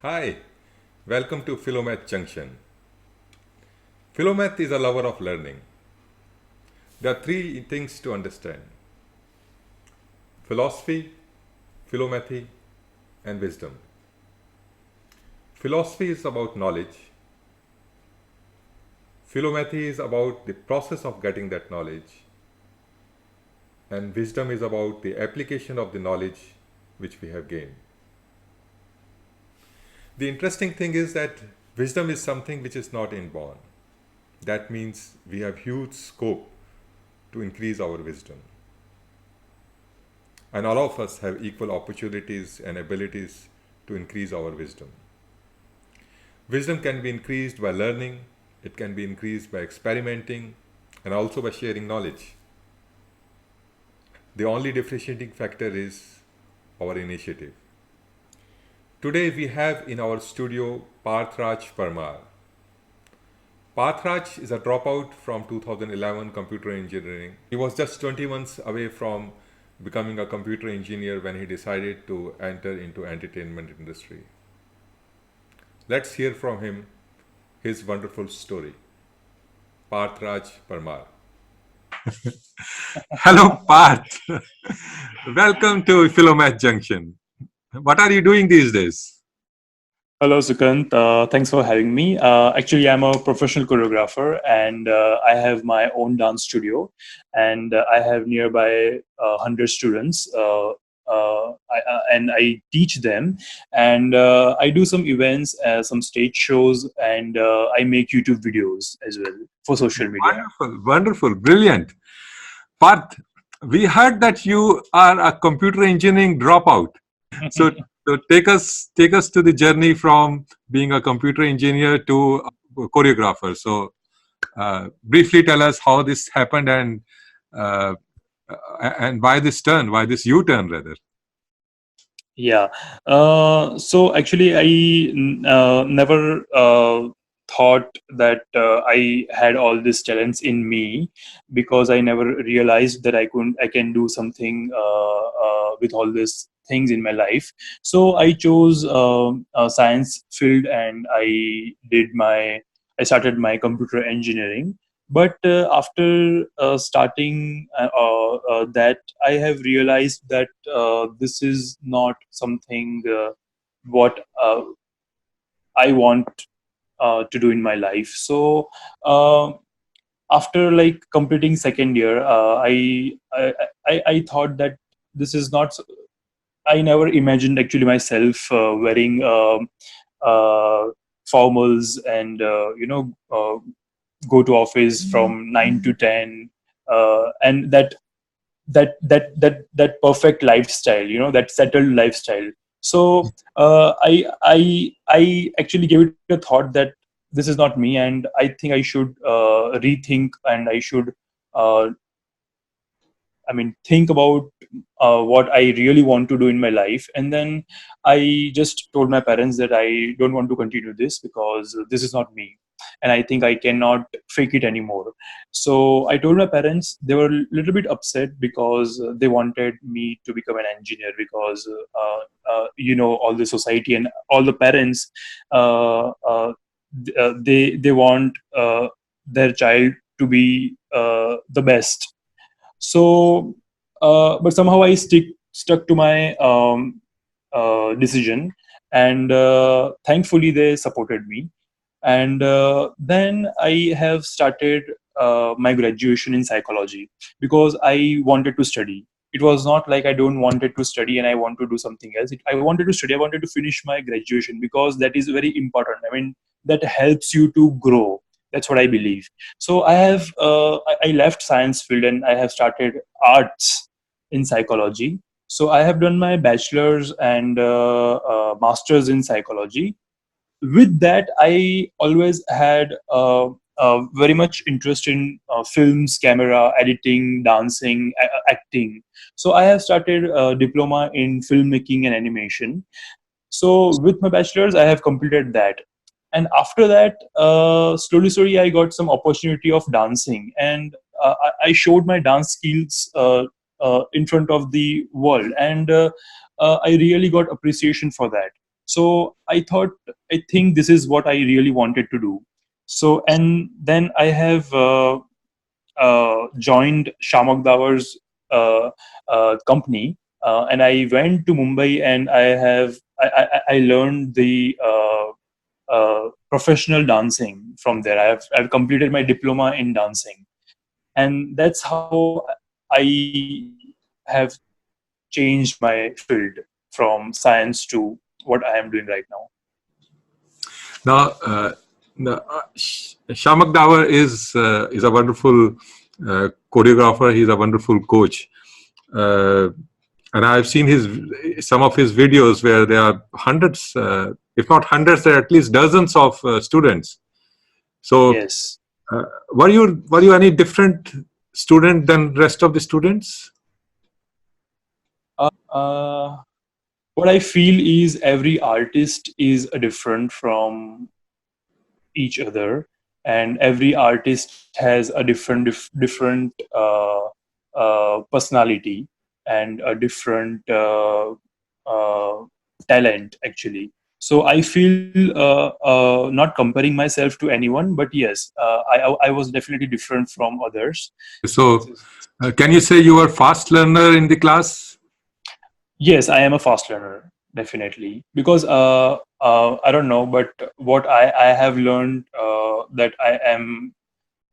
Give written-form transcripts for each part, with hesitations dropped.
Hi, welcome to Philomath Junction. Philomath is a lover of learning. There are three things to understand: philosophy, philomathy, and wisdom. Philosophy is about knowledge, philomathy is about the process of getting that knowledge, and wisdom is about the application of the knowledge which we have gained. The interesting thing is that wisdom is something which is not inborn. That means we have huge scope to increase our wisdom. And all of us have equal opportunities and abilities to increase our wisdom. Wisdom can be increased by learning, it can be increased by experimenting, and also by sharing knowledge. The only differentiating factor is our initiative. Today we have in our studio Parthraj Parmar. Parthraj is a dropout from 2011 computer engineering. He was just 20 months away from becoming a computer engineer when he decided to enter into entertainment industry. Let's hear from him his wonderful story. Parthraj Parmar. Hello, Parth. Welcome to Philomath Junction. What are you doing these days? Hello, Sukant. Thanks for having me. Actually, I'm a professional choreographer and I have my own dance studio. And I have nearby 100 students. And I teach them. And I do some events, some stage shows, and I make YouTube videos as well for social media. Wonderful, wonderful, brilliant. Parth, we heard that you are a computer engineering dropout. So, so take us to the journey from being a computer engineer to a choreographer. So, briefly tell us how this happened uh, and why this turn, why this U-turn rather. Yeah. So actually, I never thought that I had all these talents in me because I never realized that I can do something with all these things in my life. So I chose a science field and I started my computer engineering. But after starting that, I have realized that this is not something what I want to do in my life. So uh, after like completing second year, I thought that this is not. I never imagined actually myself wearing uh, formals and go to office from 9 to 10, and that perfect lifestyle, that settled lifestyle. So I actually gave it a thought that this is not me, and I think I should rethink, and I should uh, think about what I really want to do in my life. And then I just told my parents that I don't want to continue this because this is not me. And I think I cannot fake it anymore. So I told my parents. They were a little bit upset because they wanted me to become an engineer because, all the society and all the parents, they want their child to be the best. So but somehow I stuck to my decision, and thankfully they supported me. And then I have started my graduation in psychology because I wanted to study. It was not like I don't wanted to study and I want to do something else. I wanted to study. I wanted to finish my graduation because that is very important. That helps you to grow. That's what I believe. So I left science field and I have started arts in psychology. So I have done my bachelor's and master's in psychology. With that, I always had very much interest in films, camera, editing, dancing, acting. So I have started a diploma in filmmaking and animation. So with my bachelor's, I have completed that. And after that, slowly, I got some opportunity of dancing, and I showed my dance skills in front of the world, and I really got appreciation for that. So I think this is what I really wanted to do. So, and then I have joined Shamak Dawar's company, and I went to Mumbai, and I learned the professional dancing from there. I've completed my diploma in dancing, and that's how I have changed my field from science to what I am doing right now. Now, Shamak Davar is a wonderful choreographer. He's a wonderful coach, uh, and I've seen his some of his videos where there are hundreds, if not hundreds, there are at least dozens of students. So, Yes. were you any different student than rest of the students? Uh, what I feel is every artist is different from each other, and every artist has a different personality and a different talent actually. So I feel not comparing myself to anyone, but yes, I was definitely different from others. So, can you say you were fast learner in the class? Yes, I am a fast learner, definitely. Because I don't know, but what I have learned that I am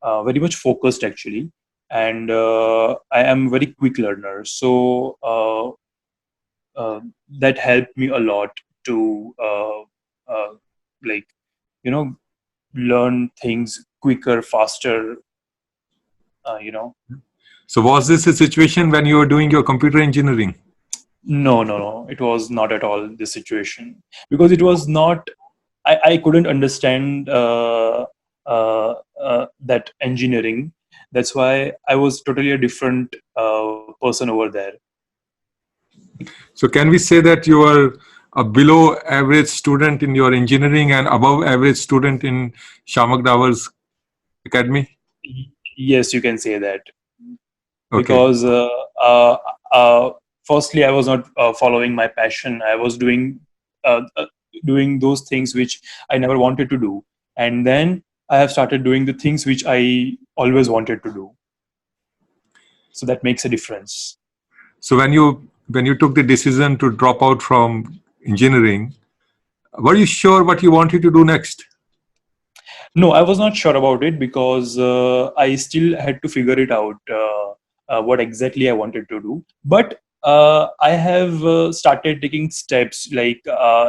very much focused actually, and I am very quick learner. So that helped me a lot to like you know learn things quicker, faster. You know. So, was this a situation when you were doing your computer engineering? No, no, no. It was not at all the situation because it was not. I couldn't understand that engineering. That's why I was totally a different person over there. So can we say that you are a below average student in your engineering and above average student in Shamak Dawar's academy? Yes, you can say that Okay. because uh, uh, firstly, I was not following my passion. I was doing those things which I never wanted to do, and then I have started doing the things which I always wanted to do. So that makes a difference. So when you took the decision to drop out from engineering, were you sure what you wanted to do next? No, I was not sure about it because I still had to figure it out what exactly I wanted to do. But I have started taking steps, like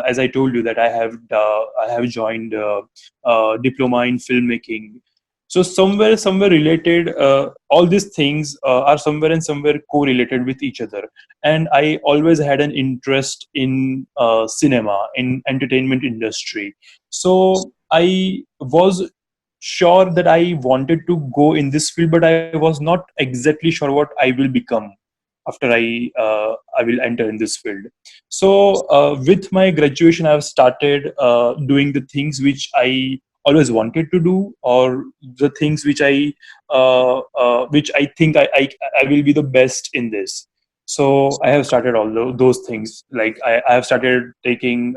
as I told you that I have joined diploma in filmmaking. So somewhere related, all these things are somewhere and somewhere correlated with each other. And I always had an interest in cinema, in entertainment industry. So I was sure that I wanted to go in this field, but I was not exactly sure what I will become after I will enter in this field. So with my graduation, I have started doing the things which I always wanted to do, or the things which I think I will be the best in this. So I have started all those things. Like I have started taking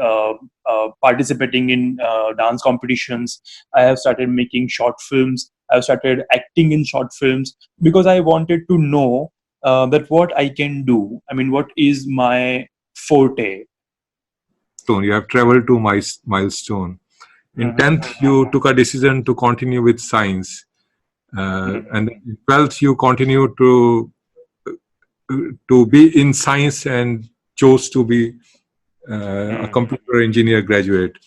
participating in dance competitions. I have started making short films. I've started acting in short films because I wanted to know that what I can do. I mean, what is my forte? So you have traveled to milestone. In Mhm, 10th, you took a decision to continue with science. mhm, And in 12th, you continued to be in science and chose to be a mhm. computer engineer graduate.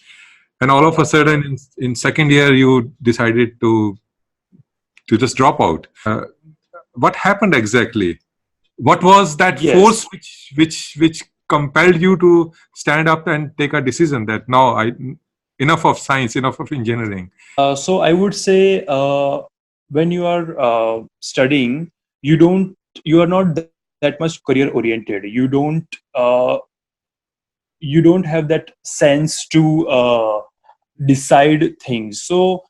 And all of a Yeah. sudden, in second year, you decided to just drop out. What happened exactly? What was that Yes. force which compelled you to stand up and take a decision that now I enough of science, enough of engineering? So I would say when you are studying, you don't you are not that much career oriented. You don't have that sense to decide things. So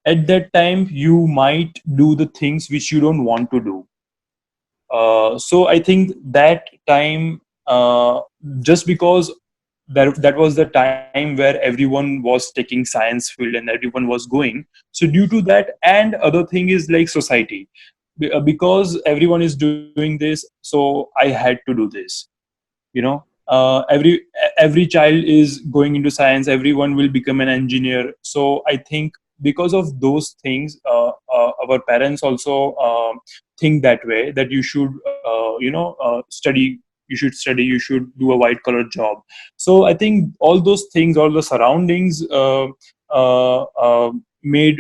at that time, you might do the things which you don't want to do. So I think that time, just because that was the time where everyone was taking science field and everyone was going. So due to that, and other thing is like society, because everyone is doing this, so I had to do this, you know. Every child is going into science, everyone will become an engineer. So I think because of those things, our parents also think that way, that you should study, you should do a white collar job. So I think all those things, all the surroundings made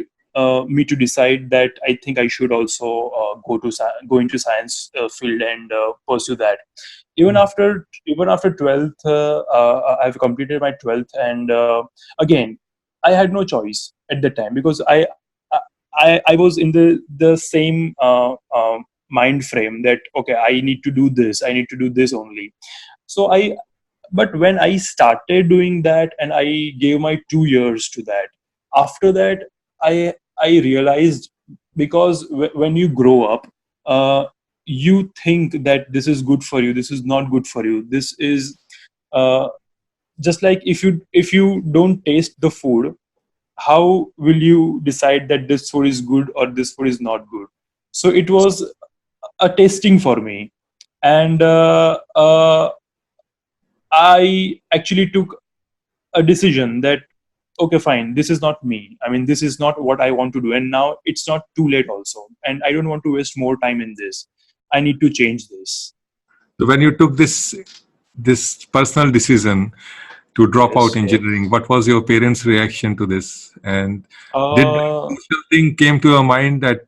me to decide that I think I should also go into science field and pursue that. Even after 12th, I've completed my 12th, and again, I had no choice at that time, because I was in the same mind frame that okay, I need to do this, I need to do this only. So I But when I started doing that and I gave my 2 years to that, after that I realized, because when you grow up, you think that this is good for you, this is not good for you, this is uh, just like if you don't taste the food, how will you decide that this food is good or this food is not good? So it was a tasting for me, and I actually took a decision that okay, fine, this is not me, I mean, this is not what I want to do, and now it's not too late also, and I don't want to waste more time in this. I need to change this. So when you took this personal decision to drop out Yes, yes. engineering, what was your parents' reaction to this? And did that uh initial thing came to your mind that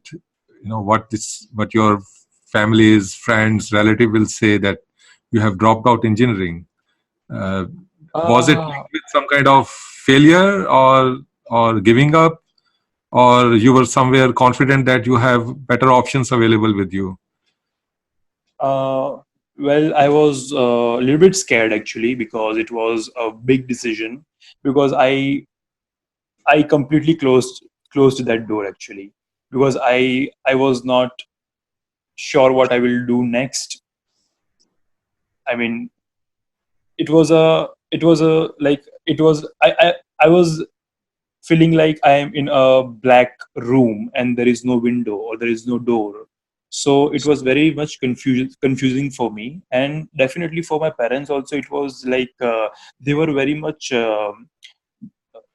what your family's friends, relative will say that you have dropped out engineering? Uh, was it uh linked with some kind of failure or giving up, or you were somewhere confident that you have better options available with you? uh well, I was a little bit scared actually, because it was a big decision, because I completely closed that door actually, because I was not sure what I will do next. I mean, it was a like it was I was feeling like I am in a black room and there is no window or there is no door. So it was very much confusing for me, and definitely for my parents also. It was like they were very much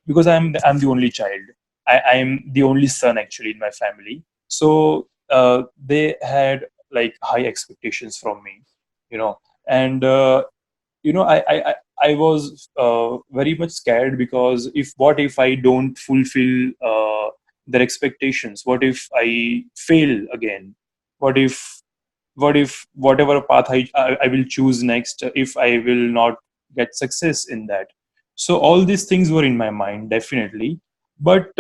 because I'm the only child. I'm the only son actually in my family. So they had like high expectations from me, you know. And I was very much scared, because if I don't fulfill their expectations, what if I fail again, what if whatever path I will choose next, if I will not get success in that. So all these things were in my mind definitely, but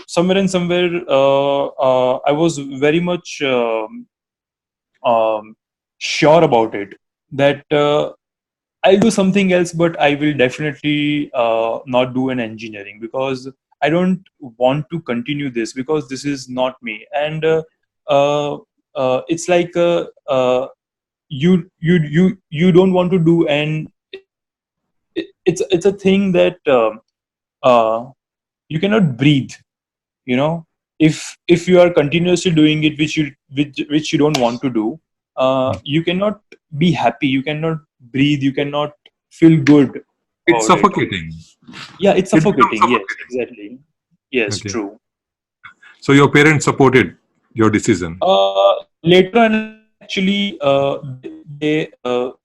somewhere and somewhere I was very much um, sure about it, that I'll do something else, but I will definitely not do an engineering, because I don't want to continue this, because this is not me. And uh, it's like you don't want to do, and it's a thing that uh, you cannot breathe. You know, if you are continuously doing it, which you don't want to do, you cannot be happy. You cannot breathe. You cannot feel good It's about it. suffocating. Yeah, it's It becomes suffocating. Yes, suffocating. exactly. Yes, Okay. true. So your parents supported your decision. Later on, actually, they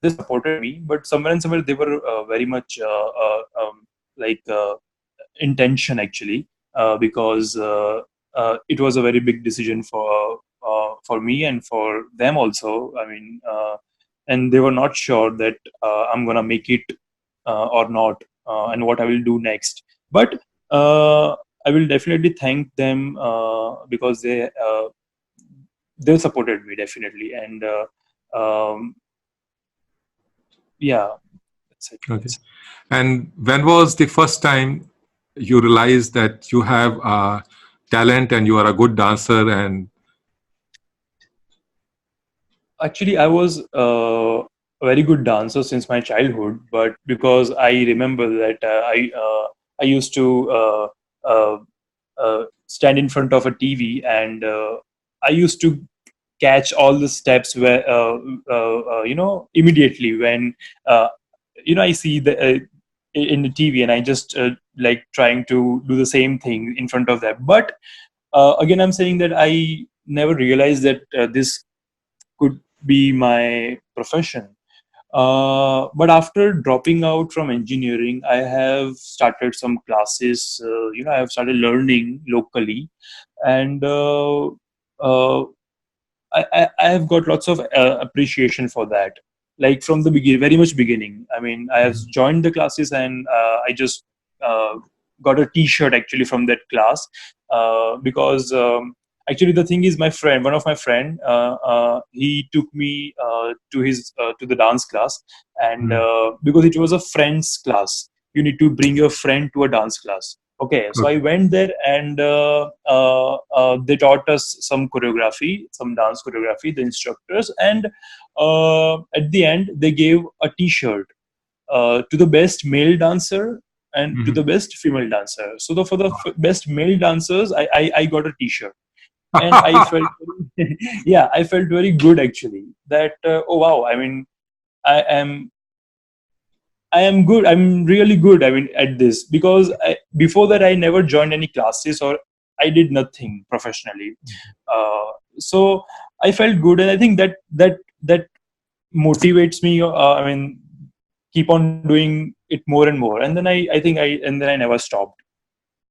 supported me, but somewhere and somewhere they were very much like intention actually, because it was a very big decision for me and for them also. I mean, and they were not sure that I'm gonna make it or not, and what I will do next. But I will definitely thank them, because they supported me definitely, and yeah, that's it. Okay. And when was the first time you realized that you have a talent and you are a good dancer? And Actually, I was a very good dancer since my childhood, but because I remember that I used to uh, stand in front of a TV, and I used to catch all the steps where immediately when uh, I see the in the TV, and I just like trying to do the same thing in front of that. But again, I'm saying that I never realized that this could be my profession. But after dropping out from engineering, I have started some classes. I have started learning locally, and I have got lots of appreciation for that. Like from the beginning, very much beginning. I mean, I have joined the classes, and I just uh, got a T-shirt actually from that class, because actually the thing is, one of my friend, he took me to the dance class, and Mm. because it was a friend's class, you need to bring your friend to a dance class. Okay, so I Okay. went there, and they taught us some choreography, some dance choreography, the instructors, and at the end they gave a T-shirt to the best male dancer and to the Mhm. best female dancer. So for the best male dancers, I got a T-shirt, and I felt yeah, I felt very good actually. That oh wow, I mean, I am I am good. I'm really good. I mean, at this because before that I never joined any classes or I did nothing professionally. So I felt good, and I think that motivates me. I mean, keep on doing it more and more, and then I think and then I never stopped.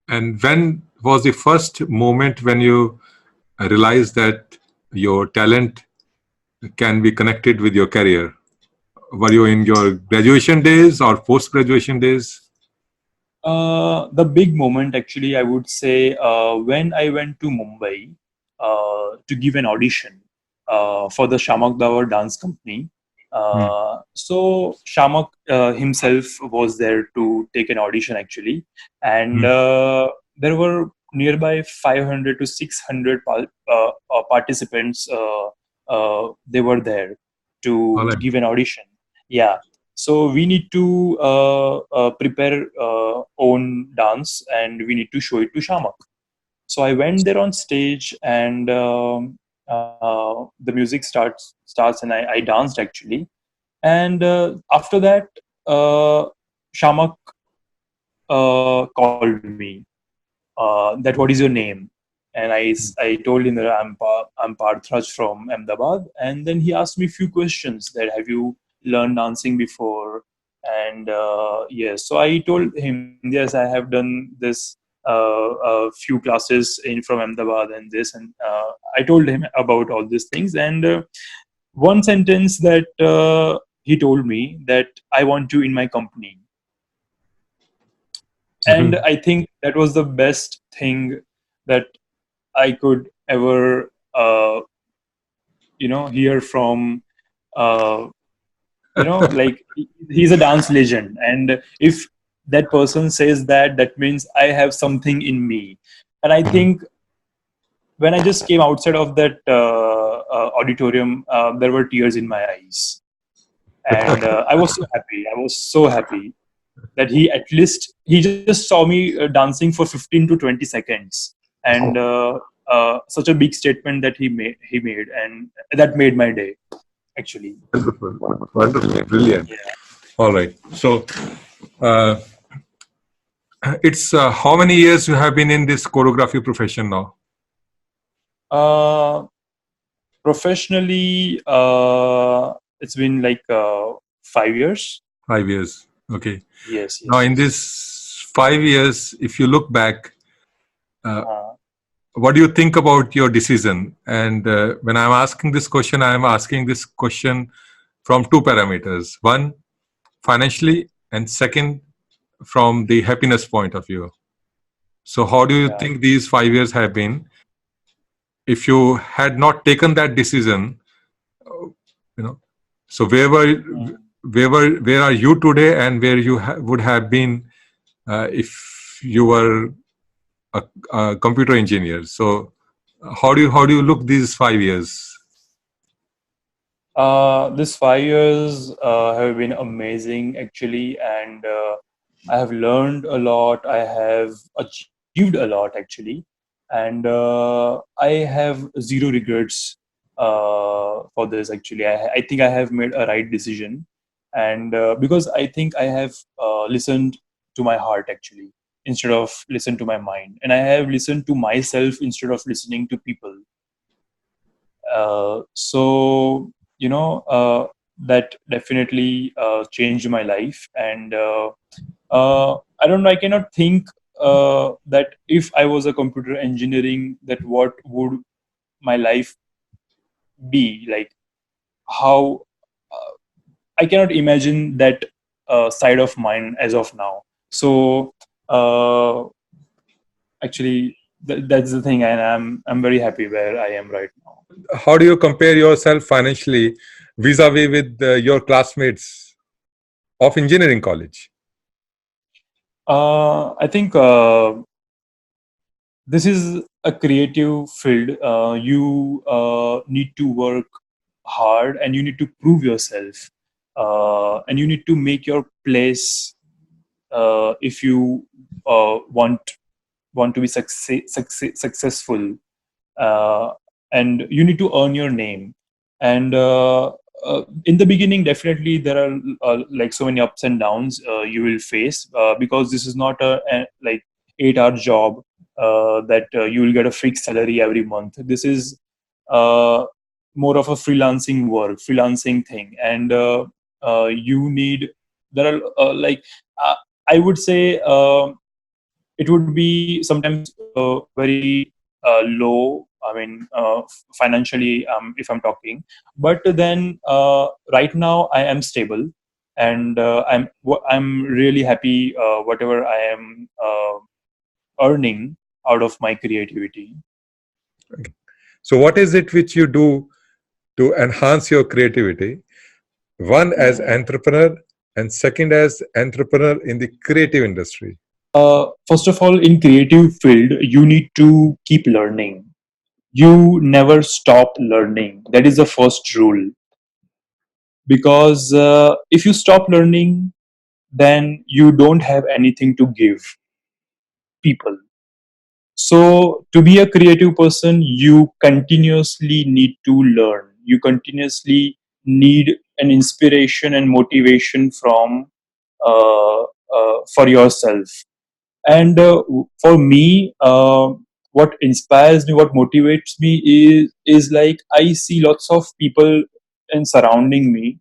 And when was the first moment when you realized that your talent can be connected with your career? Were you in your graduation days or post graduation days? The big moment, actually, I would say, when I went to Mumbai to give an audition for the Shamak Davar dance company. Hmm. So Shamak himself was there to take an audition, actually, and Hmm. there were nearby 500 to 600 participants. They were there All to right. give an audition. Yeah, so we need to prepare own dance, and we need to show it to Shamak. So I went there on stage, and the music starts, and I danced actually. And after that, Shamak called me. That what is your name? And I told him that I'm Parthraj from Ahmedabad. And then he asked me a few questions that have you learned dancing before? And yes, so I told him yes, I have done this a few classes in from Ahmedabad and this, and I told him about all these things. And one sentence that he told me that I want you in my company, and Mhm. I think that was the best thing that I could ever hear from uh, like he's a dance legend, and if that person says that, that means I have something in me. And I Mhm. think when I just came outside of that auditorium, there were tears in my eyes, and I was so happy. I was so happy that he at least he just saw me dancing for 15 to 20 seconds, and such a big statement that he made, and that made my day actually. Wonderful. Wonderful. Brilliant. Yeah. All right. So, uh, it's how many years you have been in this choreography profession now? uh Professionally, it's been like 5 years. 5 years. Okay. Yes, Now, yes, in yes. this 5 years, if you look back, uh, uh, what do you think about your decision? And when I'm asking this question, I'm asking this question from two parameters: one, financially, and second, from the happiness point of view. So, how do you yeah. think these 5 years have been? If you had not taken that decision, you know, so Mm. where are you today, and where you would have been if you were a computer engineer? So, how do you look these 5 years? This 5 years have been amazing actually, and I have learned a lot. I have achieved a lot actually, and I have zero regrets for this. Actually, I think I have made a right decision, and because I think I have listened to my heart actually instead of listen to my mind, and I have listened to myself instead of listening to people. So that definitely changed my life, and I don't know, I cannot think that if I was a computer engineering, that what would my life be like, how I cannot imagine that side of mine as of now. So uh, actually that's the thing, and I'm very happy where I am right now. How do you compare yourself financially vis-a-vis with your classmates of engineering college? I think this is a creative field. You need to work hard, and you need to prove yourself, and you need to make your place if you want to be successful, uh, and you need to earn your name. And in the beginning, definitely there are like so many ups and downs you will face, because this is not a like 8-hour job that you will get a fixed salary every month. This is uh, more of a freelancing thing, and you need, there are uh, I would say it would be sometimes very low. I mean, financially, if I'm talking, but then right now I am stable, and I'm really happy whatever I am earning out of my creativity. So, what is it which you do to enhance your creativity? One as entrepreneur, and second as entrepreneur in the creative industry. First of all, in creative field, you need to keep learning. You never stop learning. That is the first rule, because if you stop learning, then you don't have anything to give people. So to be a creative person, you continuously need to learn, you continuously need an inspiration and motivation from for yourself. And for me, what inspires me, what motivates me is like, I see lots of people and surrounding me,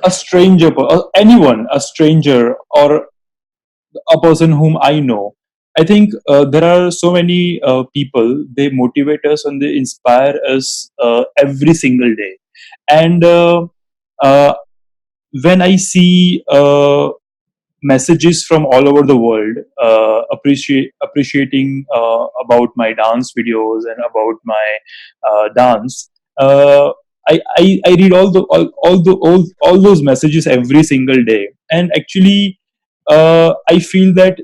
a stranger, anyone, a stranger, or a person whom I know. I think there are so many people. They motivate us and they inspire us every single day. And uh, when I see messages from all over the world appreciating about my dance videos and about my dance. Uh, I read all those messages every single day, and actually, I feel that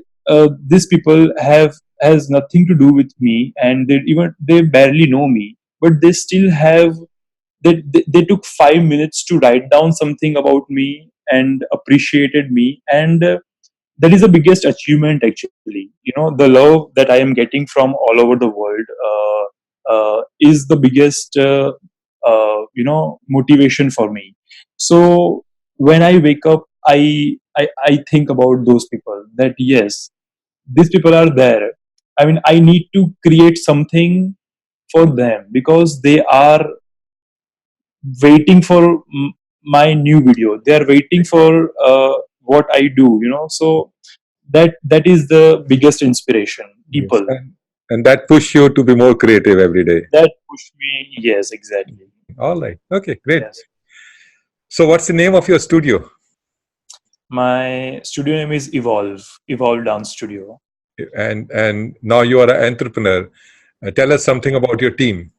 these people has nothing to do with me, and they barely know me, but they still have, they took 5 minutes to write down something about me and appreciated me. And that is the biggest achievement actually. The love that I am getting from all over the world is the biggest motivation for me. So when I wake up, I think about those people, that yes, these people are there. I mean, I need to create something for them, because they are waiting for my new video. They are waiting for what I do. So that is the biggest inspiration. Yes. People And that push you to be more creative every day. that push me. Yes, exactly. All right. Okay, great. Yes. So, what's the name of your studio? My studio name is Evolve Dance Studio. And now you are an entrepreneur. Tell us something about your team.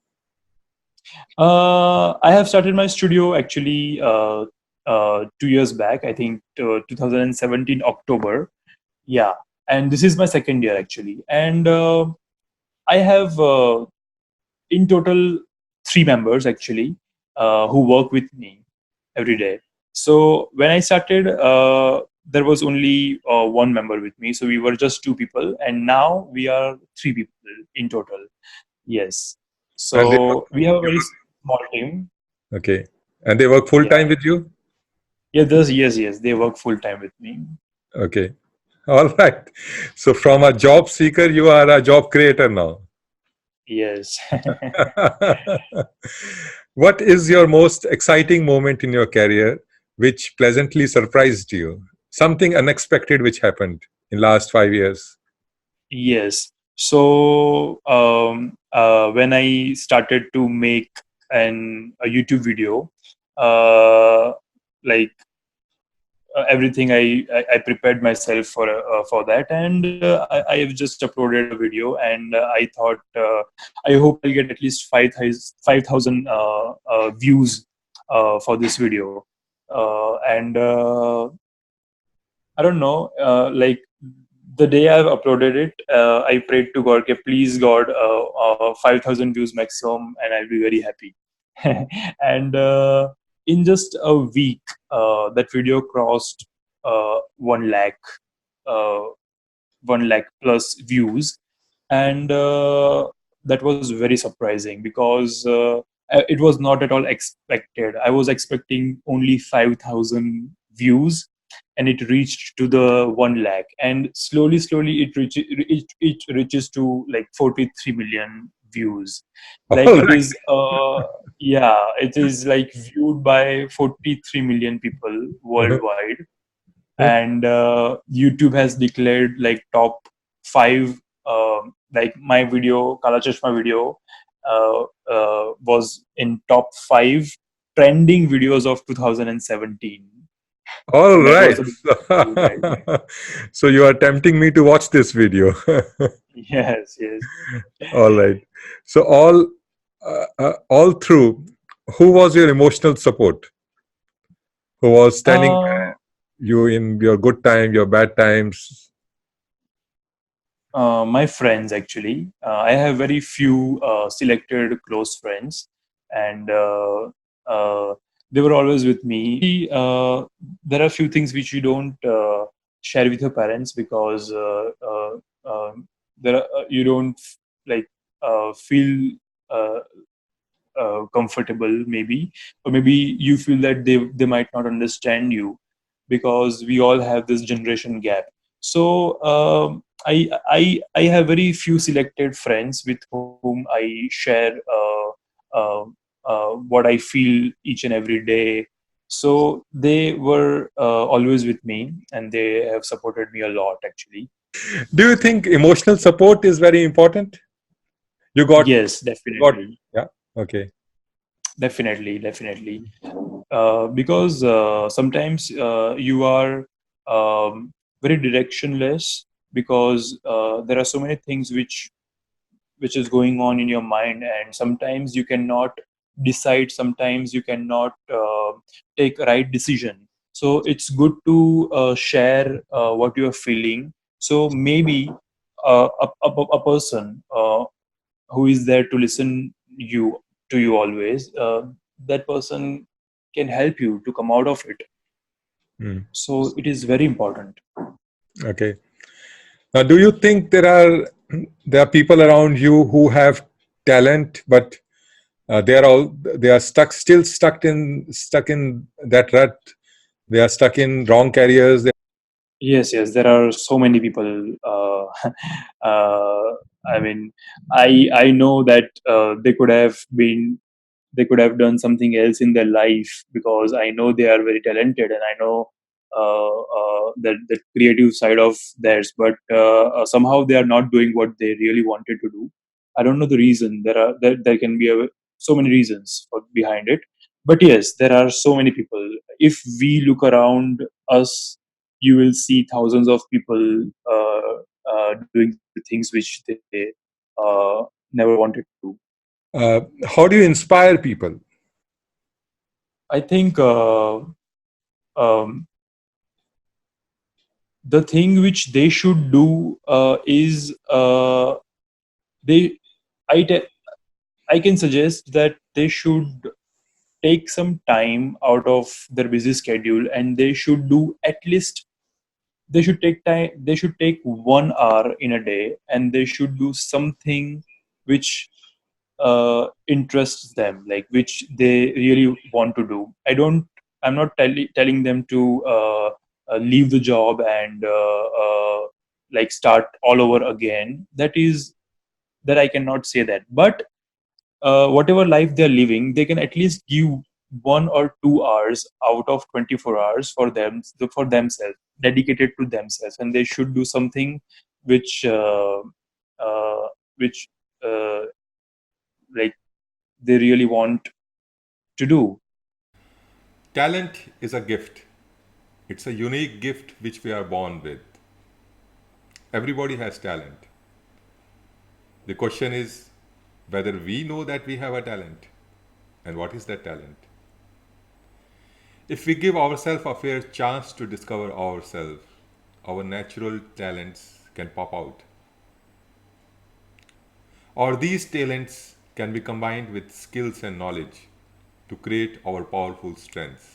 I have started my studio actually 2 years back. I think 2017 October. Yeah, and this is my second year actually, and I have in total 3 members actually. who work with me every day. So when I started, there was only one member with me. So we were just two people, and now we are three people in total. Yes. And they So we have a very small team. okay. And they work full Yeah. time with you? Yeah. Yes. They work full time with me. Okay. All right. So from a job seeker, you are a job creator now. Yes. What is your most exciting moment in your career which pleasantly surprised you? Something unexpected which happened in last 5 years. Yes. So when I started to make a YouTube video, uh, like everything I prepared myself for that, and I have just uploaded a video, and I thought I hope I'll get at least 5,000 views for this video, and I don't know, like the day I've uploaded it, I prayed to God, okay, please God, 5,000 views maximum, and I'll be very happy. And in just a week, that video crossed 1 lakh, uh, 1 lakh plus views, and that was very surprising because it was not at all expected. I was expecting only 5,000 views, and it reached to the 1 lakh, and slowly it reaches to like 43 million views. Like All it right. is yeah, it is like viewed by 43 million people worldwide, and YouTube has declared like top five. Like my video, Kala Chashma video, was in top five trending videos of 2017. All So that was right. the news, right? So you are tempting me to watch this video. Yes, yes. All right. So all through, who was your emotional support? Who was standing Uh, you in your good time, your bad times? my friends actually. I have very few selected close friends, and uh, they were always with me. There are few things which you don't share with your parents because you don't like feel uh, comfortable, maybe, or maybe you feel that they might not understand you because we all have this generation gap. So I have very few selected friends with whom I share what I feel each and every day. So they were always with me, and they have supported me a lot actually. Do you think emotional support is very important? You Yes, got definitely. yeah. Okay. Definitely. Because sometimes you are very directionless because there are so many things which is going on in your mind, and sometimes you cannot decide. Sometimes you cannot take a right decision. So it's good to share what you are feeling. So maybe a person who is there to listen to you always, that person can help you to come out of it. Hmm. So it is very important. Okay. Now, do you think there are people around you who have talent, but they are stuck in that rut. They are stuck in wrong careers. Yes, there are so many people. uh, I mean, I know that they could have done something else in their life, because I know they are very talented, and I know that the creative side of theirs, but somehow they are not doing what they really wanted to do. I don't know the reason. There can be so many reasons behind it, but yes, there are so many people. If we look around us, you will see thousands of people doing the things which they never wanted to do. How do you inspire people? I think um, the thing which they should do is they I te- I can suggest that they should take some time out of their busy schedule, and they should do at least, they should take time, they should take 1 hour in a day, and they should do something which interests them, like which they really want to do. I'm not telling them to leave the job and like start all over again. That I cannot say that, but whatever life they're living, they can at least give 1 or 2 hours out of 24 hours for them, for themselves, dedicated to themselves, and they should do something which uh, which uh, like they really want to do. Talent is a gift. It's a unique gift which we are born with. Everybody has talent. The question is whether we know that we have a talent and what is that talent. If we give ourselves a fair chance to discover ourselves, our natural talents can pop out. Or these talents can be combined with skills and knowledge to create our powerful strengths,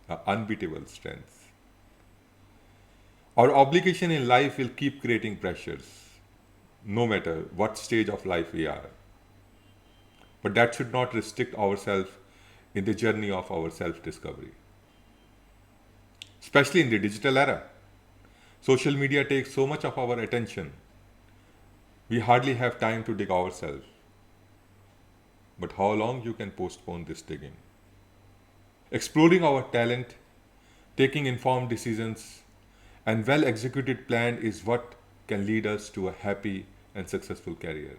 our unbeatable strengths. Our obligation in life will keep creating pressures, no matter what stage of life we are. But that should not restrict ourselves in the journey of our self discovery. Especially in the digital era, social media takes so much of our attention, we hardly have time to dig ourselves. But how long you can postpone this digging? Exploring our talent, taking informed decisions, and well executed plan is what can lead us to a happy and successful career.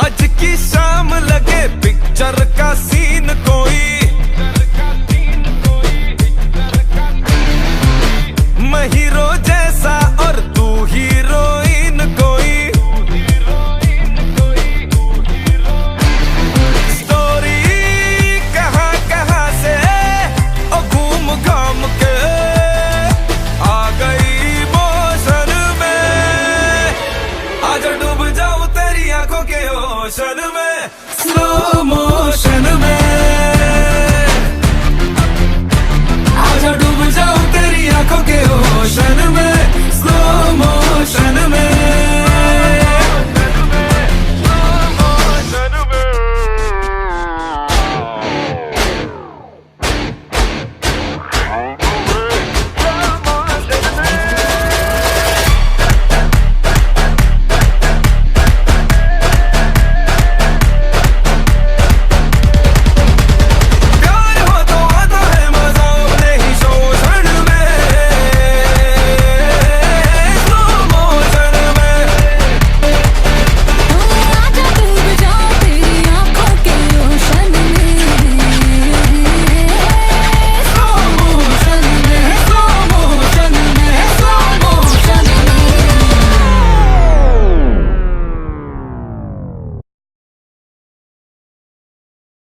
आज की शाम लगे picture का scene कोई, मैं hero जैसा और तू हीरोइन कोई, स्टोरी कहाँ कहाँ से ओ घूम घाम के आ गई मोशन में, आज डूब जाऊं तेरी आंखों के ओशन में।